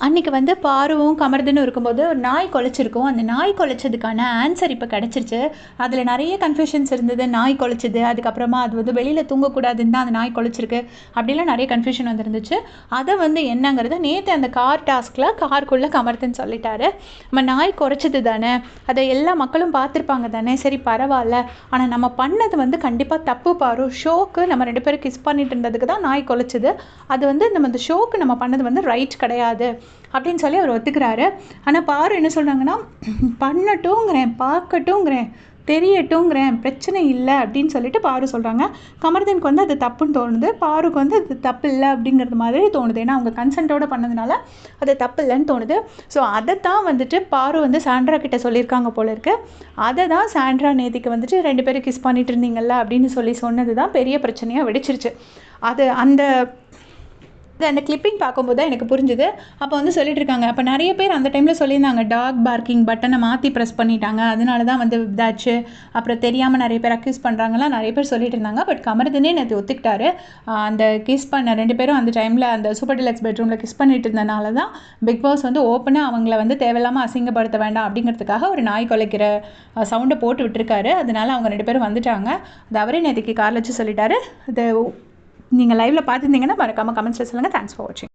அன்னைக்கு வந்து பாருவும் கமருதுன்னு இருக்கும்போது ஒரு நாய் குலைச்சிருக்கும். அந்த நாய் குலைச்சதுக்கான ஆன்சர் இப்போ கிடச்சிருச்சு. அதில் நிறைய கன்ஃப்யூஷன்ஸ் இருந்தது. நாய் குலைச்சது, அதுக்கப்புறமா அது வந்து வெளியில் தூங்கக்கூடாதுன்னு தான் அந்த நாய் குலைச்சிருக்கு. அப்படிலாம் நிறைய கன்ஃப்யூஷன் வந்துருந்துச்சு. அதை வந்து என்னங்கிறத நேற்று அந்த கார் டாஸ்கில் காருக்குள்ளே கமருதுன்னு சொல்லிட்டாரு. நம்ம நாய் குறைச்சது தானே, அதை எல்லா மக்களும் பார்த்துருப்பாங்க தானே, சரி பரவாயில்ல. ஆனால் நம்ம பண்ணது வந்து கண்டிப்பாக தப்பு பாரு. ஷோக்கு நம்ம 2 பேரும் கிஸ் பண்ணிட்டு இருந்ததுக்கு தான் நாய் குலைச்சது. அது வந்து நம்ம இந்த ஷோக்கு நம்ம பண்ணது வந்து ரைட் கிடையாது அப்படின்னு சொல்லி அவர் ஒத்துக்கிறாரு. ஆனால் பாரு என்ன சொல்கிறாங்கன்னா, பண்ணட்டுங்கிறேன், பார்க்கட்டுங்கிறேன், தெரியட்டுங்கிறேன், பிரச்சனை இல்லை அப்படின்னு சொல்லிட்டு பாரு சொல்கிறாங்க. கமருதீனுக்கு வந்து அது தப்புன்னு தோணுது, பாருக்கு வந்து அது தப்பு இல்லை அப்படிங்கிறது மாதிரி தோணுது. ஏன்னா அவங்க கன்சென்ட்டோட பண்ணதுனால அது தப்பு இல்லைன்னு தோணுது. ஸோ அதை தான் வந்துட்டு பாரு வந்து சாண்ட்ரா கிட்ட சொல்லியிருக்காங்க போல இருக்கு. அதை தான் சாண்ட்ரா நேத்திக்கு வந்துட்டு 2 பேரும் கிஸ் பண்ணிட்டு இருந்தீங்கல்ல அப்படின்னு சொல்லி சொன்னது தான் பெரிய பிரச்சனையாக வெடிச்சிருச்சு. அது அந்த கிளிப்பிங் பார்க்கும்போது தான் எனக்கு புரிஞ்சுது. அப்போ வந்து சொல்லிட்டு இருக்காங்க, அப்போ நிறைய பேர் அந்த டைமில் சொல்லியிருந்தாங்க, டாக் பார்க்கிங் பட்டனை மாற்றி ப்ரெஸ் பண்ணிட்டாங்க, அதனால தான் வந்து இதாச்சு, அப்புறம் தெரியாமல் நிறைய பேர் அக்யூஸ் பண்ணுறாங்கலாம் நிறைய பேர் சொல்லிட்டு இருந்தாங்க. பட் கமருதீனே நேற்று ஒத்துக்கிட்டாரு. அந்த கிஸ் பண்ண 2 பேரும் அந்த டைமில் அந்த சூப்பர் டிலக்ஸ் பெட்ரூமில் கிஸ் பண்ணிட்டு இருந்தனால தான் பிக் பாஸ் வந்து ஓப்பனாக அவங்கள வந்து தேவையில்லாமல் அசிங்கப்படுத்த வேண்டாம் அப்படிங்கிறதுக்காக ஒரு நாய் குலைக்கிற சவுண்டை போட்டு விட்டுருக்காரு. அதனால அவங்க 2 பேரும் வந்துட்டாங்க. அது அவரே நேற்றுக்கு காரில் வச்சு சொல்லிட்டாரு. அது நீங்கள் லைவில் பார்த்துருந்தீங்கன்னா மறக்காமல் கமெண்ட்ஸில் சொல்லுங்கள். தேங்க்ஸ் ஃபார் வாட்சிங்.